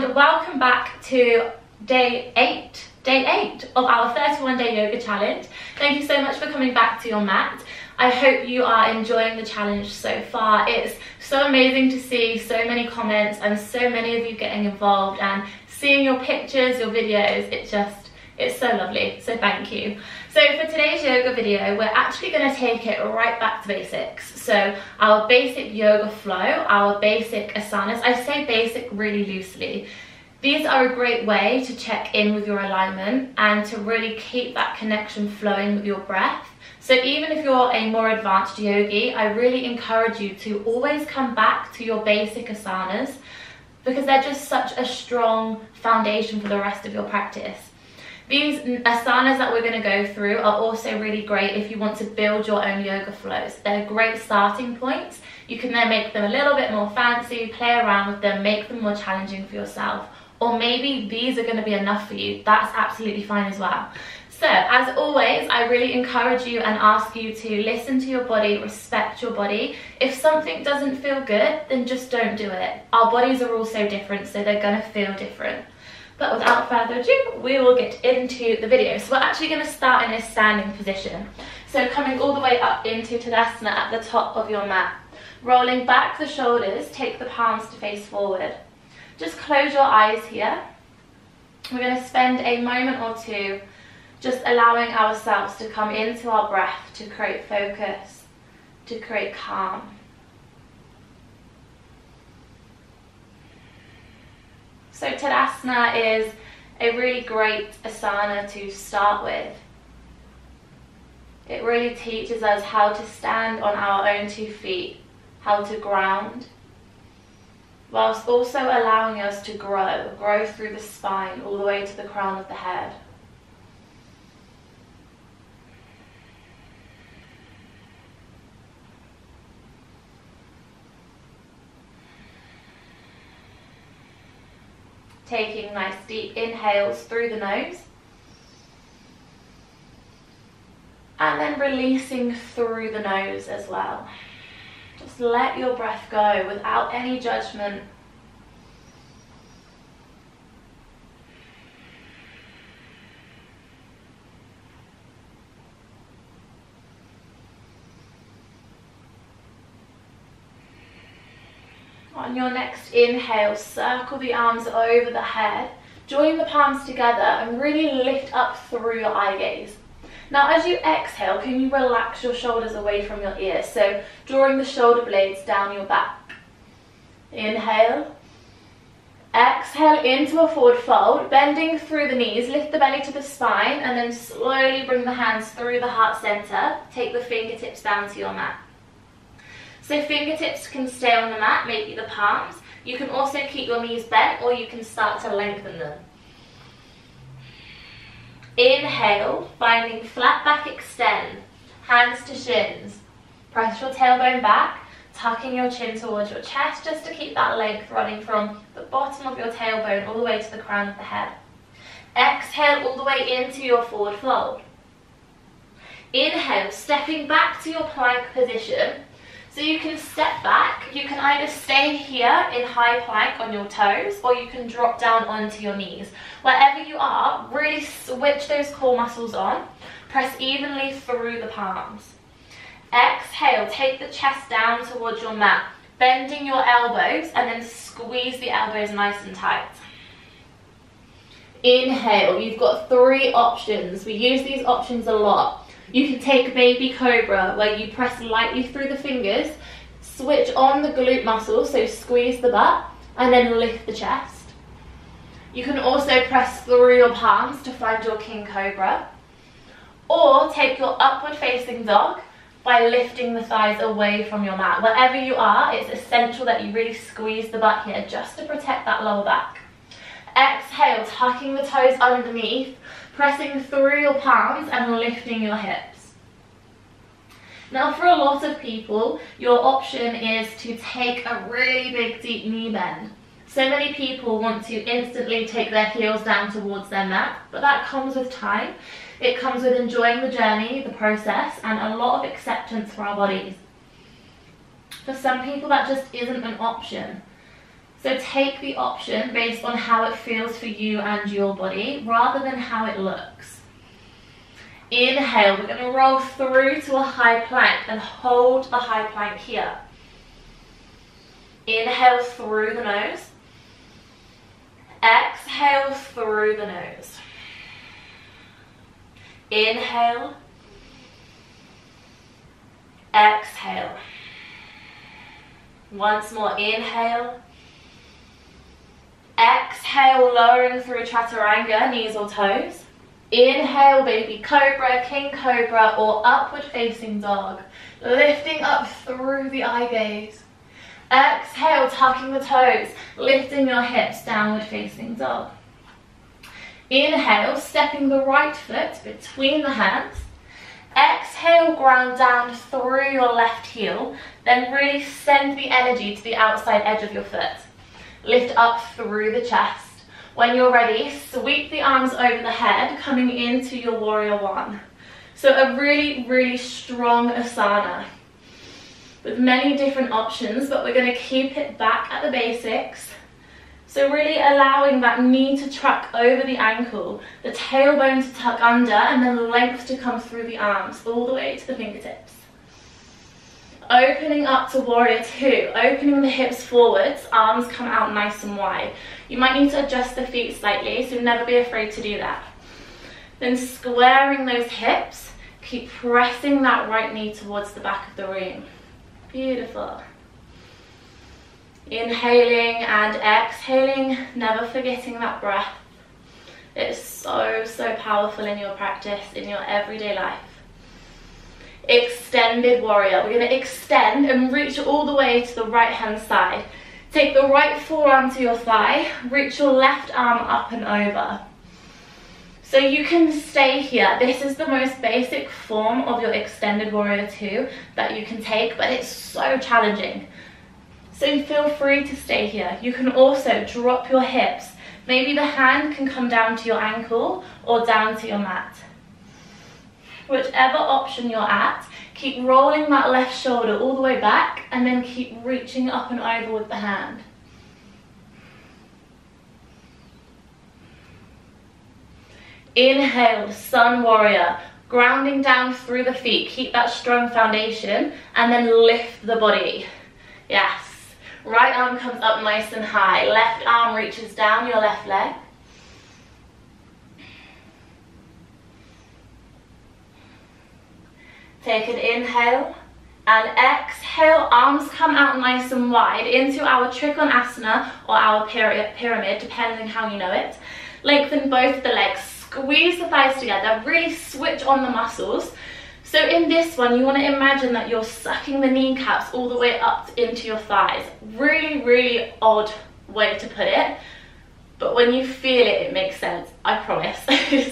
and welcome back to day 8 of our 31-day yoga challenge. Thank you so much for coming back to your mat. I hope you are enjoying the challenge so far. It's so amazing to see so many comments and so many of you getting involved and seeing your pictures, your videos. It's so lovely, so thank you. So for today's yoga video, we're actually going to take it right back to basics. So our basic yoga flow, our basic asanas. I say basic really loosely. These are a great way to check in with your alignment and to really keep that connection flowing with your breath. So even if you're a more advanced yogi, I really encourage you to always come back to your basic asanas because they're just such a strong foundation for the rest of your practice. These asanas that we're going to go through are also really great if you want to build your own yoga flows. They're great starting points. You can then make them a little bit more fancy, play around with them, make them more challenging for yourself. Or maybe these are going to be enough for you. That's absolutely fine as well. So, as always, I really encourage you and ask you to listen to your body, respect your body. If something doesn't feel good, then just don't do it. Our bodies are all so different, so they're going to feel different. But without further ado, we will get into the video. So we're actually going to start in a standing position. So coming all the way up into Tadasana at the top of your mat. Rolling back the shoulders, take the palms to face forward. Just close your eyes here. We're going to spend a moment or two just allowing ourselves to come into our breath to create focus, to create calm. So Tadasana is a really great asana to start with. It really teaches us how to stand on our own 2 feet, how to ground, whilst also allowing us to grow through the spine all the way to the crown of the head. Taking nice deep inhales through the nose. And then releasing through the nose as well. Just let your breath go without any judgment. On your next inhale, circle the arms over the head, join the palms together and really lift up through your eye gaze. Now as you exhale, can you relax your shoulders away from your ears? So drawing the shoulder blades down your back. Inhale. Exhale into a forward fold, bending through the knees, lift the belly to the spine and then slowly bring the hands through the heart center. Take the fingertips down to your mat. So fingertips can stay on the mat, maybe the palms. You can also keep your knees bent or you can start to lengthen them. Inhale, finding flat back extend, hands to shins. Press your tailbone back, tucking your chin towards your chest just to keep that length running from the bottom of your tailbone all the way to the crown of the head. Exhale all the way into your forward fold. Inhale, stepping back to your plank position. So you can step back, you can either stay here in high plank on your toes or you can drop down onto your knees. Wherever you are, really switch those core muscles on. Press evenly through the palms. Exhale, take the chest down towards your mat, bending your elbows and then squeeze the elbows nice and tight. Inhale, you've got 3 options. We use these options a lot. You can take baby cobra where you press lightly through the fingers, switch on the glute muscles, so squeeze the butt and then lift the chest. You can also press through your palms to find your king cobra, or take your upward facing dog by lifting the thighs away from your mat. Wherever you are, it's essential that you really squeeze the butt here just to protect that lower back. Exhale, tucking the toes underneath, pressing through your palms and lifting your hips. Now for a lot of people, your option is to take a really big deep knee bend. So many people want to instantly take their heels down towards their mat, but that comes with time. It comes with enjoying the journey, the process, and a lot of acceptance for our bodies. For some people that just isn't an option. So take the option based on how it feels for you and your body rather than how it looks. Inhale, we're going to roll through to a high plank and hold the high plank here. Inhale through the nose. Exhale through the nose. Inhale. Exhale. Once more, inhale. Exhale, lowering through chaturanga, knees or toes. Inhale, baby cobra, king cobra, or upward facing dog. Lifting up through the eye gaze. Exhale, tucking the toes, lifting your hips, downward facing dog. Inhale, stepping the right foot between the hands. Exhale, ground down through your left heel. Then really send the energy to the outside edge of your foot. Lift up through the chest. When you're ready, sweep the arms over the head, coming into your warrior one. So a really, really strong asana with many different options, but we're going to keep it back at the basics. So really allowing that knee to truck over the ankle, the tailbone to tuck under, and then length to come through the arms, all the way to the fingertips. Opening up to warrior two, opening the hips forwards, arms come out nice and wide. You might need to adjust the feet slightly, so never be afraid to do that. Then squaring those hips, keep pressing that right knee towards the back of the room. Beautiful. Inhaling and exhaling, never forgetting that breath. It is so, so powerful in your practice, in your everyday life. Extended warrior. We're going to extend and reach all the way to the right hand side. Take the right forearm to your thigh, reach your left arm up and over. So you can stay here. This is the most basic form of your extended warrior two that you can take, but it's so challenging. So feel free to stay here. You can also drop your hips. Maybe the hand can come down to your ankle or down to your mat. Whichever option you're at, keep rolling that left shoulder all the way back and then keep reaching up and over with the hand. Inhale, sun warrior, grounding down through the feet. Keep that strong foundation and then lift the body. Yes. Right arm comes up nice and high. Left arm reaches down your left leg. Take an inhale and exhale. Arms come out nice and wide into our trikonasana or our pyramid, depending how you know it. Lengthen both of the legs. Squeeze the thighs together. Really switch on the muscles. So in this one, you want to imagine that you're sucking the kneecaps all the way up into your thighs. Really, really odd way to put it. But when you feel it, it makes sense. I promise.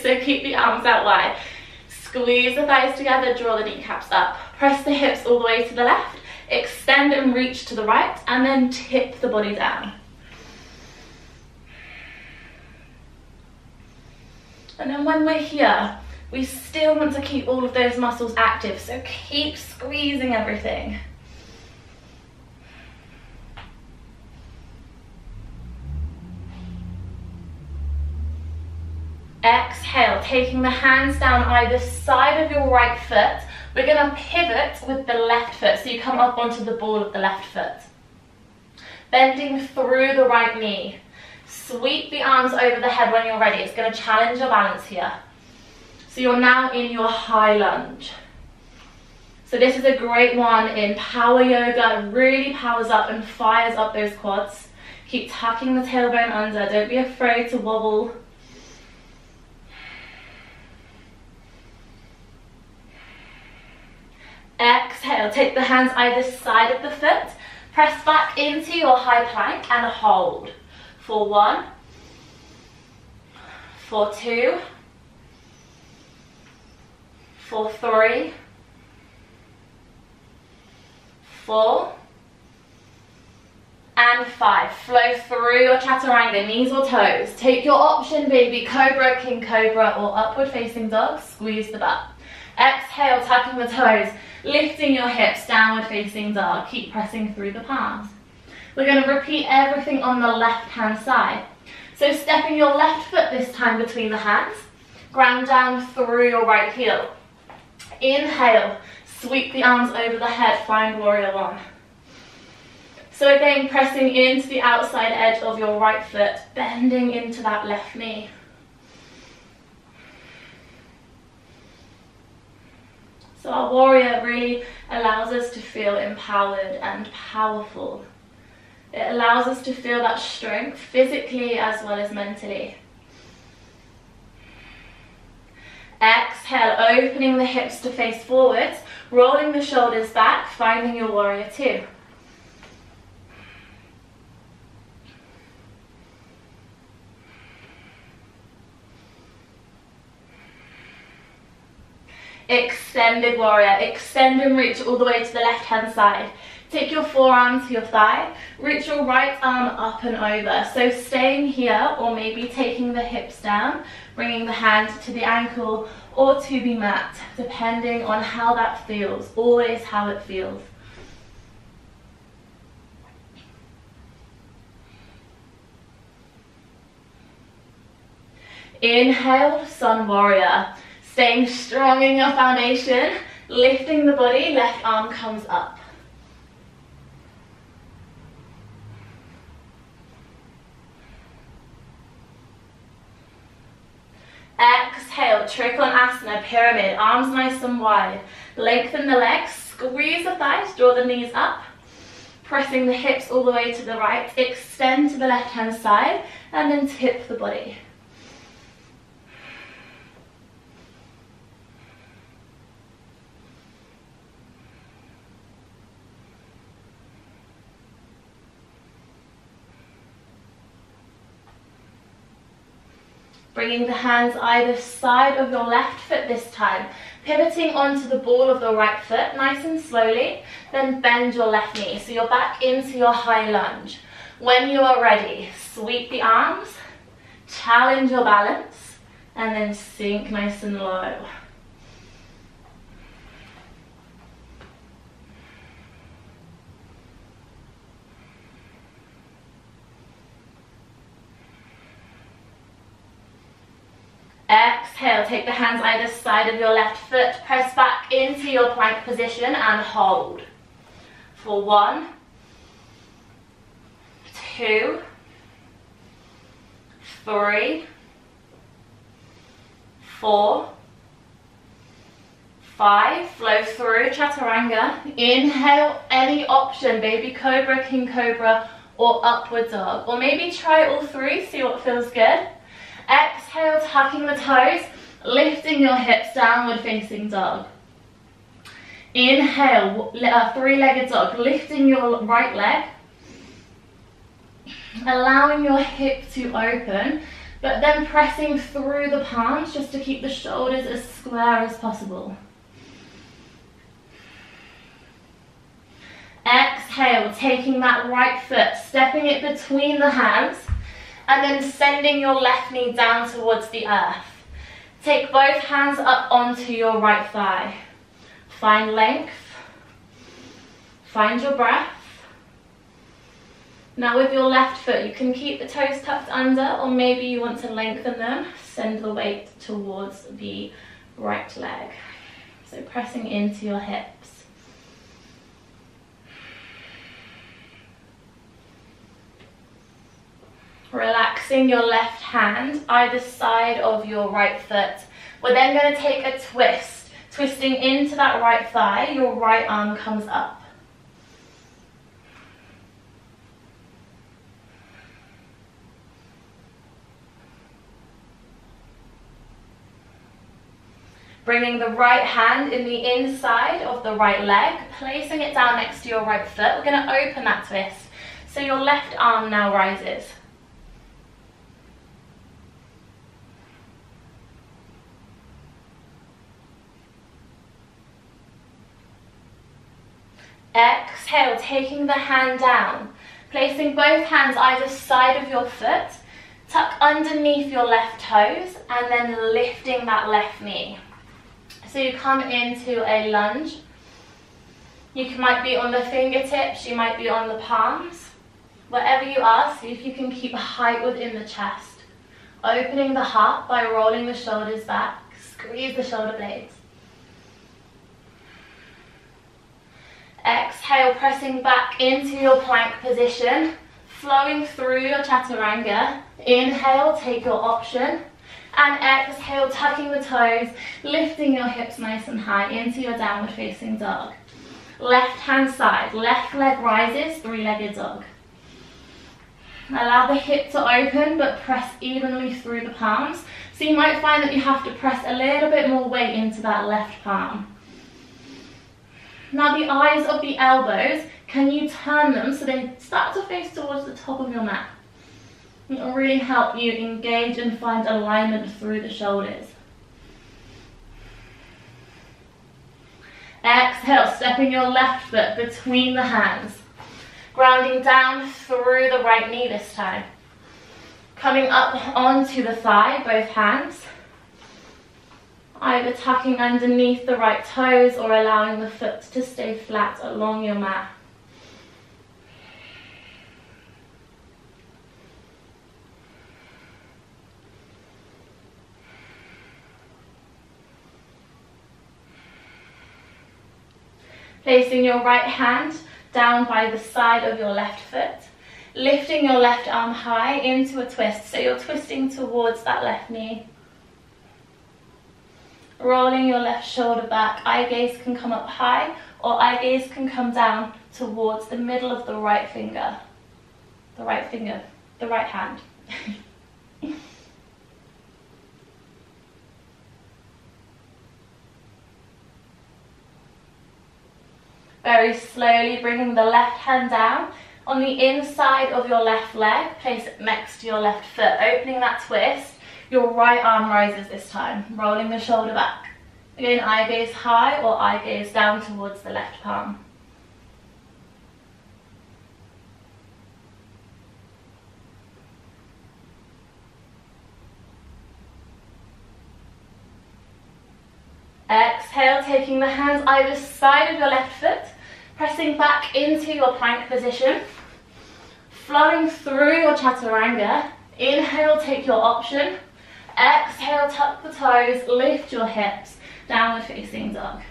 So keep the arms out wide. Squeeze the thighs together, draw the kneecaps up. Press the hips all the way to the left. Extend and reach to the right. And then tip the body down. And then when we're here, we still want to keep all of those muscles active, so keep squeezing everything. Exhale, taking the hands down either side of your right foot. We're going to pivot with the left foot, so you come up onto the ball of the left foot. Bending through the right knee. Sweep the arms over the head when you're ready. It's going to challenge your balance here. So you're now in your high lunge. So this is a great one in power yoga. It really powers up and fires up those quads. Keep tucking the tailbone under. Don't be afraid to wobble. Exhale. Take the hands either side of the foot. Press back into your high plank and hold. For 1, for 2, for 3, 4, and 5. Flow through your chaturanga, knees or toes. Take your option, baby cobra, king cobra, or upward facing dog. Squeeze the butt. Exhale, tucking the toes, lifting your hips, downward facing dog. Keep pressing through the palms. We're going to repeat everything on the left hand side. So stepping your left foot this time between the hands, ground down through your right heel. Inhale, sweep the arms over the head, find warrior one. So again, pressing into the outside edge of your right foot, bending into that left knee. So our warrior really allows us to feel empowered and powerful. It allows us to feel that strength physically as well as mentally. Exhale, opening the hips to face forwards, rolling the shoulders back, finding your warrior two. Extended warrior, extend and reach all the way to the left hand side. Take your forearm to your thigh, reach your right arm up and over. So staying here or maybe taking the hips down, bringing the hand to the ankle or to the mat, depending on how that feels, always how it feels. Inhale, sun warrior. Staying strong in your foundation, lifting the body, left arm comes up. Exhale, Trikonasana, pyramid, arms nice and wide. Lengthen the legs, squeeze the thighs, draw the knees up. Pressing the hips all the way to the right, extend to the left hand side, and then tip the body. Bringing the hands either side of your left foot this time, pivoting onto the ball of the right foot, nice and slowly, then bend your left knee. So you're back into your high lunge. When you are ready, sweep the arms, challenge your balance, and then sink nice and low. Exhale, take the hands either side of your left foot, press back into your plank position and hold. For 1, 2, 3, 4, 5, flow through chaturanga. Inhale, any option, baby cobra, king cobra, or upward dog. Or maybe try all three, see what feels good. Exhale, tucking the toes, lifting your hips, downward facing dog. Inhale, three-legged dog, lifting your right leg, allowing your hip to open, but then pressing through the palms just to keep the shoulders as square as possible. Exhale, taking that right foot, stepping it between the hands, and then sending your left knee down towards the earth. Take both hands up onto your right thigh. Find length. Find your breath. Now with your left foot, you can keep the toes tucked under, or maybe you want to lengthen them. Send the weight towards the right leg. So pressing into your hips. Relaxing your left hand either side of your right foot. We're then going to take a twist. Twisting into that right thigh, your right arm comes up. Bringing the right hand in the inside of the right leg, placing it down next to your right foot. We're going to open that twist. So your left arm now rises. Exhale, taking the hand down, placing both hands either side of your foot, tuck underneath your left toes, and then lifting that left knee. So you come into a lunge. You might be on the fingertips, you might be on the palms. Wherever you are, see if you can keep height within the chest. Opening the heart by rolling the shoulders back. Squeeze the shoulder blades. Exhale, pressing back into your plank position, flowing through your chaturanga. Inhale, take your option. And exhale, tucking the toes, lifting your hips nice and high into your downward facing dog. Left hand side, left leg rises, three-legged dog. Allow the hip to open, but press evenly through the palms. So you might find that you have to press a little bit more weight into that left palm. Now the eyes of the elbows, can you turn them so they start to face towards the top of your mat? It will really help you engage and find alignment through the shoulders. Exhale, stepping your left foot between the hands. Grounding down through the right knee this time. Coming up onto the thigh, both hands. Either tucking underneath the right toes or allowing the foot to stay flat along your mat. Placing your right hand down by the side of your left foot. Lifting your left arm high into a twist, so you're twisting towards that left knee. Rolling your left shoulder back, eye gaze can come up high or eye gaze can come down towards the middle of the right finger. The right hand. Very slowly bringing the left hand down. On the inside of your left leg, place it next to your left foot, opening that twist. Your right arm rises this time, rolling the shoulder back. Again, eye gaze high or eye gaze down towards the left palm. Exhale, taking the hands either side of your left foot, pressing back into your plank position. Flowing through your chaturanga. Inhale, take your option. Exhale, tuck the toes, lift your hips, downward facing dog.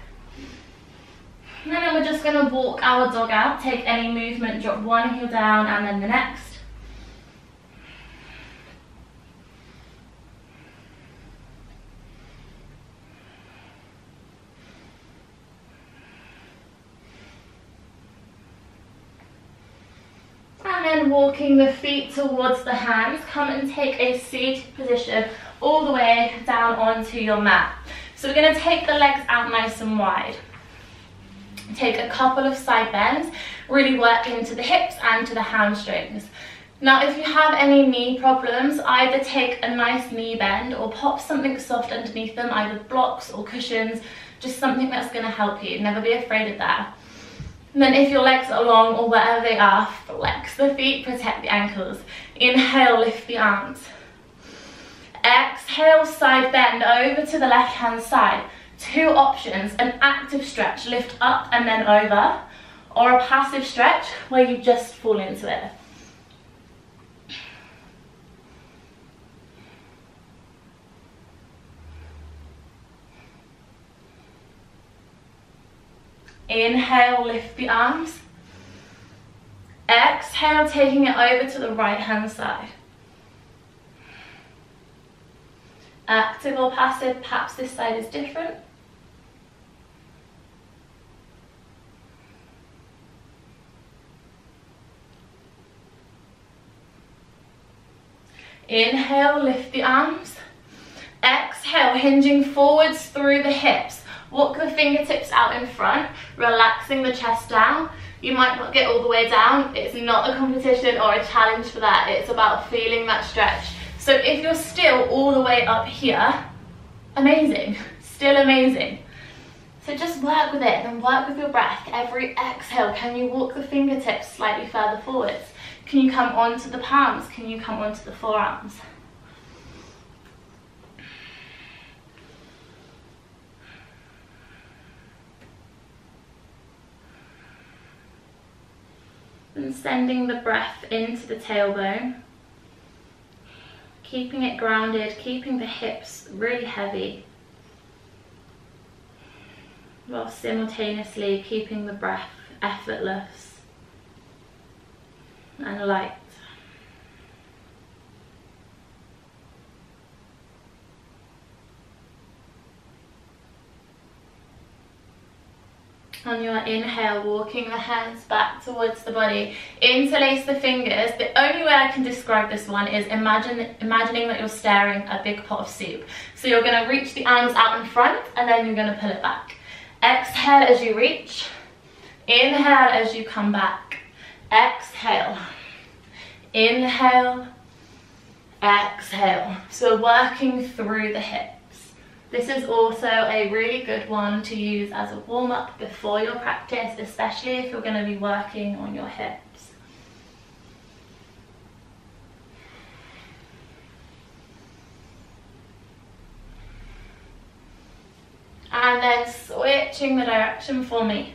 And then we're just going to walk our dog out, take any movement, drop one heel down and then the next. And then walking the feet towards the hands, come and take a seated position all the way down onto your mat. So we're going to take the legs out nice and wide. Take a couple of side bends, really work into the hips and to the hamstrings. Now if you have any knee problems, either take a nice knee bend or pop something soft underneath them, either blocks or cushions, just something that's going to help you. Never be afraid of that. And then if your legs are long or wherever they are, flex the feet, protect the ankles. Inhale, lift the arms. Exhale, side bend over to the left hand side. Two options, an active stretch, lift up and then over, or a passive stretch where you just fall into it. Inhale, lift the arms. Exhale, taking it over to the right hand side. Active or passive, perhaps this side is different. Inhale, lift the arms. Exhale, hinging forwards through the hips. Walk the fingertips out in front, relaxing the chest down. You might not get all the way down. It's not a competition or a challenge for that. It's about feeling that stretch. So if you're still all the way up here, amazing, still amazing. So just work with it and work with your breath. Every exhale, can you walk the fingertips slightly further forwards? Can you come onto the palms? Can you come onto the forearms? And sending the breath into the tailbone. Keeping it grounded, keeping the hips really heavy, while simultaneously keeping the breath effortless and light. On your inhale, walking the hands back towards the body, interlace the fingers. The only way I can describe this one is imagining that you're staring at a big pot of soup. So you're going to reach the arms out in front and then you're going to pull it back. Exhale as you reach, inhale as you come back, exhale, inhale, exhale. So working through the hips. This is also a really good one to use as a warm-up before your practice, especially if you're going to be working on your hips. And then switching the direction for me.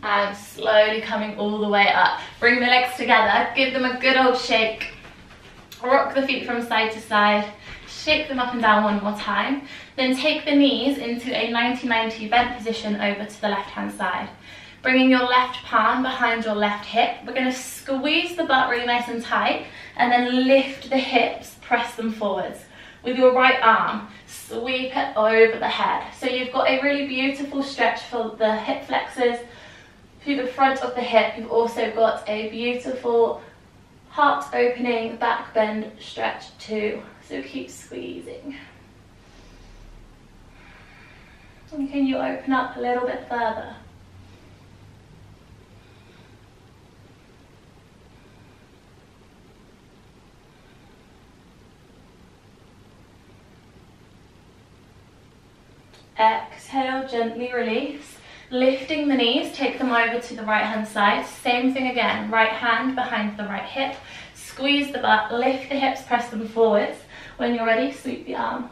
And slowly coming all the way up. Bring the legs together, give them a good old shake. Rock the feet from side to side. Shake them up and down one more time. Then take the knees into a 90-90 bent position over to the left-hand side. Bringing your left palm behind your left hip. We're going to squeeze the butt really nice and tight. And then lift the hips, press them forwards. With your right arm, sweep it over the head. So you've got a really beautiful stretch for the hip flexors. Through the front of the hip, you've also got a beautiful heart opening back bend stretch too. So keep squeezing. And can you open up a little bit further? Exhale, gently release. Lifting the knees, take them over to the right hand side. Same thing again, right hand behind the right hip. Squeeze the butt, lift the hips, press them forwards. When you're ready, sweep the arm.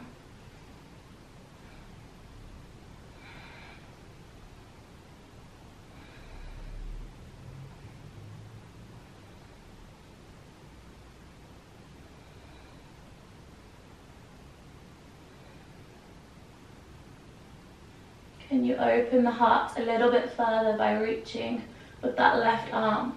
Can you open the heart a little bit further by reaching with that left arm?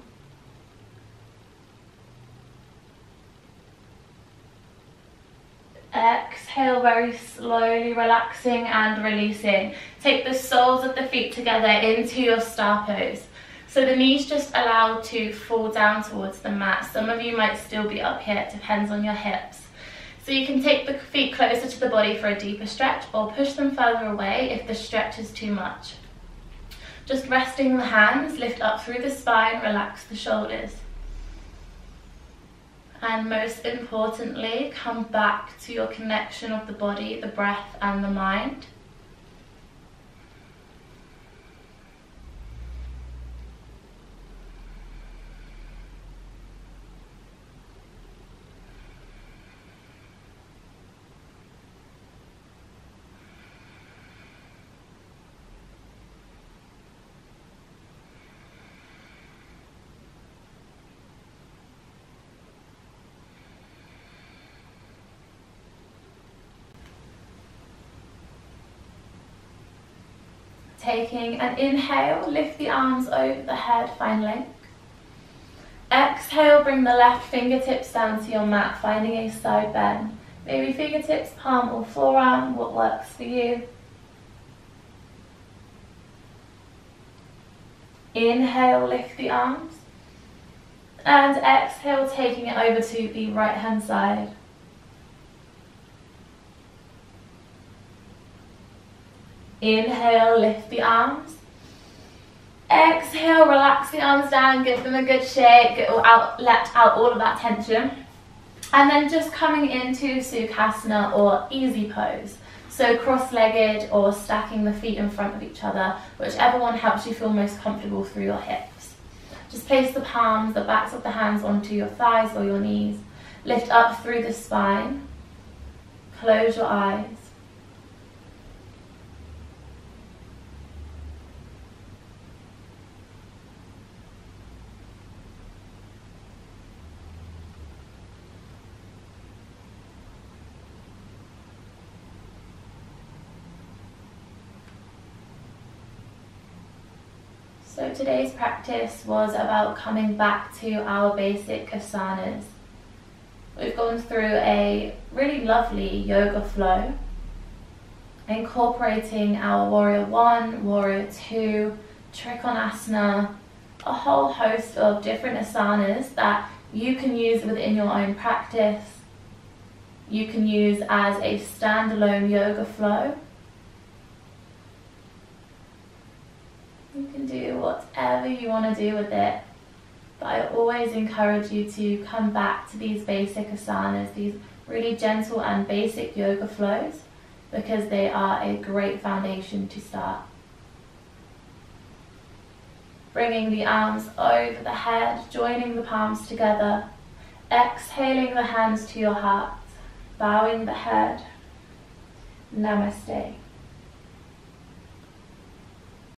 Exhale, very slowly relaxing and releasing. Take the soles of the feet together into your star pose. So the knees just allow to fall down towards the mat. Some of you might still be up here, it depends on your hips. So you can take the feet closer to the body for a deeper stretch or push them further away if the stretch is too much. Just resting the hands, lift up through the spine, relax the shoulders. And most importantly, come back to your connection of the body, the breath and the mind. Taking an inhale, lift the arms over the head, find length. Exhale, bring the left fingertips down to your mat, finding a side bend. Maybe fingertips, palm or forearm, what works for you. Inhale, lift the arms. And exhale, taking it over to the right hand side. Inhale, lift the arms. Exhale, relax the arms down, give them a good shake, let out all of that tension. And then just coming into Sukhasana or easy pose. So cross-legged or stacking the feet in front of each other, whichever one helps you feel most comfortable through your hips. Just place the palms, the backs of the hands onto your thighs or your knees. Lift up through the spine. Close your eyes. So today's practice was about coming back to our basic asanas. We've gone through a really lovely yoga flow, incorporating our warrior 1, warrior 2, trikonasana, a whole host of different asanas that you can use within your own practice. You can use as a standalone yoga flow. You can do whatever you want to do with it, but I always encourage you to come back to these basic asanas, these really gentle and basic yoga flows, because they are a great foundation to start. Bringing the arms over the head, joining the palms together, exhaling the hands to your heart, bowing the head. Namaste.